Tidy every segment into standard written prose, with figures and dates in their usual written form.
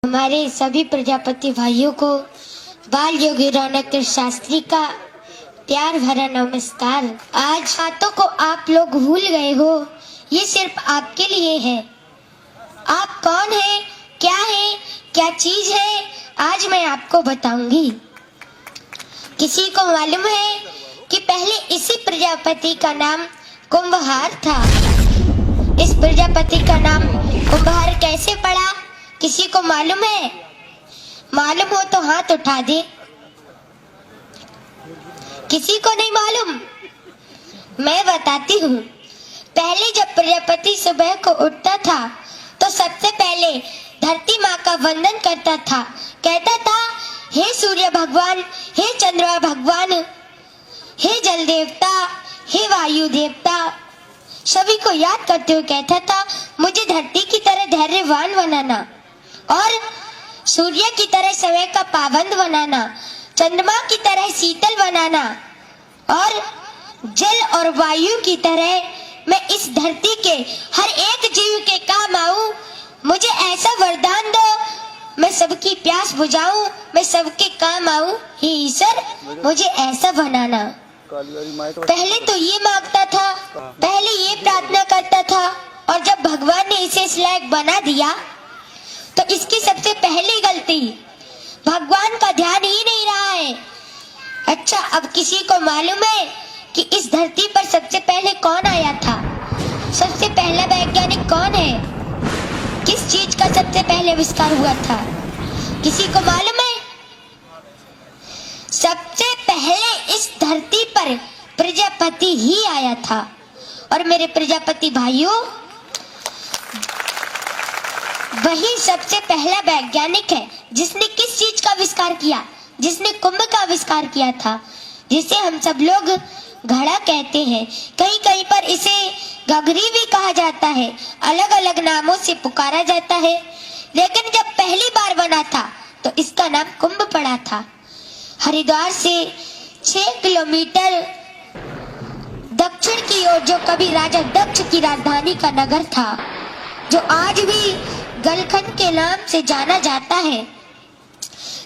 हमारे सभी प्रजापति भाइयों को बाल योगी रौनक शास्त्री का प्यार भरा नमस्कार। आज बातों को आप लोग भूल गए हो, ये सिर्फ आपके लिए है। आप कौन है, क्या चीज है, आज मैं आपको बताऊंगी। किसी को मालूम है कि पहले इसी प्रजापति का नाम कुंभहार था। इस प्रजापति का नाम कुंभहार कैसे पड़ा, किसी को मालूम है? मालूम हो तो हाथ उठा दे। किसी को नहीं मालूम? मैं बताती हूँ। पहले जब प्रजापति सुबह को उठता था तो सबसे पहले धरती माँ का वंदन करता था। कहता था, हे सूर्य भगवान, हे चंद्रमा भगवान, हे जल देवता, हे वायु देवता, सभी को याद करते हुए कहता था, मुझे धरती की तरह धैर्यवान बनाना और सूर्य की तरह समय का पाबंद बनाना, चंद्रमा की तरह शीतल बनाना और जल और वायु की तरह मैं इस धरती के हर एक जीव के काम आऊं। मुझे ऐसा वरदान दो, मैं सबकी प्यास बुझाऊं, मैं सबके काम आऊं। हे ईश्वर, मुझे ऐसा बनाना। पहले तो ये मांगता था, पहले ये प्रार्थना करता था, और जब भगवान ने इसे इस लायक बना दिया तो इसकी सबसे पहली गलती, भगवान का ध्यान ही नहीं रहा है। अच्छा, अब किसी को मालूम है कि इस धरती पर सबसे पहले कौन आया था? सबसे पहला वैज्ञानिक कौन है? किस चीज का सबसे पहले आविष्कार हुआ था? किसी को मालूम है? सबसे पहले इस धरती पर प्रजापति ही आया था। और मेरे प्रजापति भाइयों, वही सबसे पहला वैज्ञानिक है जिसने किस चीज का आविष्कार किया? जिसने कुंभ का आविष्कार किया था, जिसे हम सब लोग घड़ा कहते हैं। कहीं कहीं पर इसे गगरी भी कहा जाता है, अलग अलग नामों से पुकारा जाता है। लेकिन जब पहली बार बना था तो इसका नाम कुंभ पड़ा था। हरिद्वार से 6 किलोमीटर दक्षिण की ओर जो कभी राजा दक्ष की राजधानी का नगर था, जो आज भी गलखंड के नाम से जाना जाता है,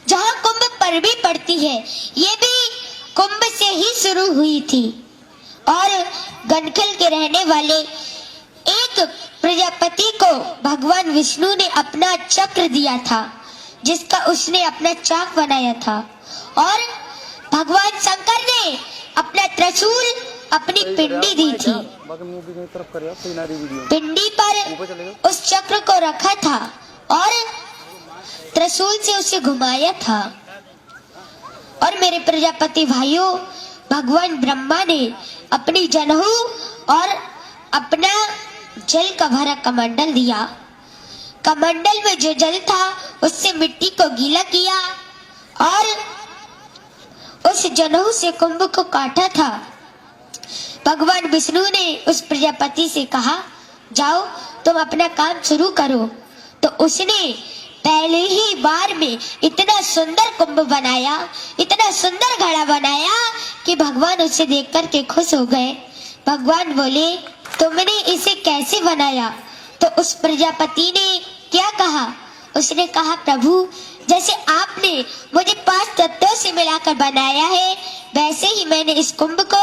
जहाँ कुंभ पर्वी पड़ती है, ये भी कुंभ से ही शुरू हुई थी। और गलखंड के रहने वाले एक प्रजापति को भगवान विष्णु ने अपना चक्र दिया था, जिसका उसने अपना चाक बनाया था। और भगवान शंकर ने अपना त्रिशूल, अपनी पिंडी दी थी। पिंडी पर उस चक्र को रखा था और त्रिशूल से उसे घुमाया था। और मेरे प्रजापति भाइयों, भगवान ब्रह्मा ने अपनी जनेऊ और अपना जल का भरा कमंडल दिया। कमंडल में जो जल था उससे मिट्टी को गीला किया और उस जनेऊ से कुंभ को काटा था। भगवान विष्णु ने उस प्रजापति से कहा, जाओ तुम अपना काम शुरू करो। तो उसने पहले ही बार में इतना सुंदर कुंभ बनाया, इतना सुंदर घड़ा बनाया कि भगवान उसे देख कर के खुश हो गए। भगवान बोले, तुमने इसे कैसे बनाया? तो उस प्रजापति ने क्या कहा? उसने कहा, प्रभु, जैसे आपने मुझे 5 तत्वों से मिलाकर बनाया है, वैसे ही मैंने इस कुंभ को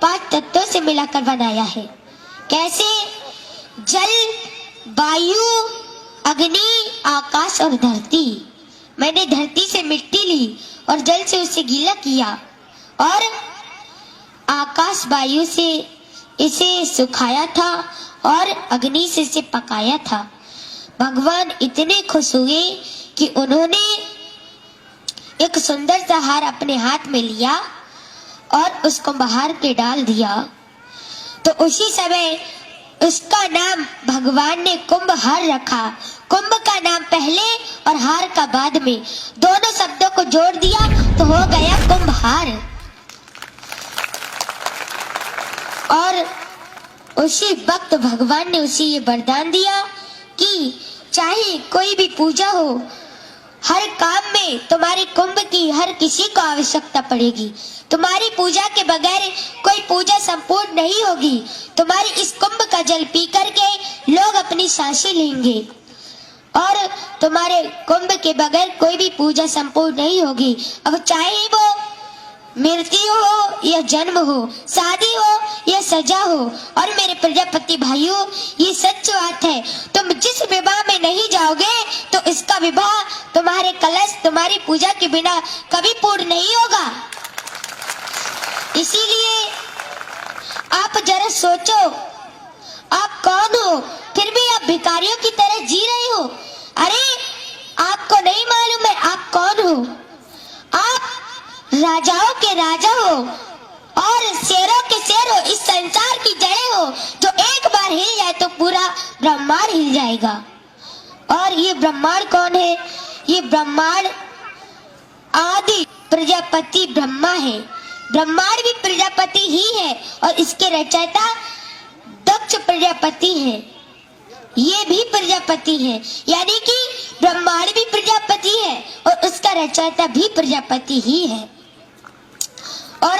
5 तत्वों से मिलाकर बनाया है। कैसे? जल, वायु, अग्नि, आकाश और धरती। मैंने धरती से मिट्टी ली और जल से उसे गीला किया और आकाश वायु से इसे सुखाया था और अग्नि से इसे पकाया था। भगवान इतने खुश हुए कि उन्होंने एक सुंदर सा हार अपने हाथ में लिया और उसको बाहर के डाल दिया। तो उसी समय उसका नाम भगवान ने कुंभहार रखा। कुंभ का नाम पहले और हार का बाद में, दोनों शब्दों को जोड़ दिया तो हो गया कुंभहार। और उसी वक्त भगवान ने उसे ये वरदान दिया कि चाहे कोई भी पूजा हो, हर काम में तुम्हारी कुंभ की हर किसी को आवश्यकता पड़ेगी। तुम्हारी पूजा के बगैर कोई पूजा संपूर्ण नहीं होगी। तुम्हारी इस कुंभ का जल पी करके लोग अपनी सांसें लेंगे। और तुम्हारे कुंभ के बगैर कोई भी पूजा संपूर्ण नहीं होगी। अब चाहे वो मृत्यु हो या जन्म हो, शादी हो या सजा हो। और मेरे प्रजापति भाइयों, ये सच बात है, तुम जिस विवाह में नहीं जाओगे तो इसका विवाह तुम्हारे कलश, तुम्हारी पूजा के बिना कभी पूर्ण नहीं होगा। इसीलिए आप जरा सोचो, आप कौन हो, फिर भी आप भिखारियों की तरह जी रहे हो। अरे आपको नहीं मालूम है आप कौन हो? आप राजाओं के राजा हो और शेरों के शेर हो, इस संसार की जड़ें हो। जो एक बार हिल जाए तो पूरा ब्रह्मांड हिल जाएगा। और ये ब्रह्मांड कौन है? ये ब्रह्मांड आदि प्रजापति ब्रह्मा है। ब्रह्मांड भी प्रजापति ही है और इसके रचयिता दक्ष प्रजापति है। ये भी प्रजापति है, यानी कि ब्रह्मांड भी प्रजापति है और उसका रचयिता भी प्रजापति ही है। और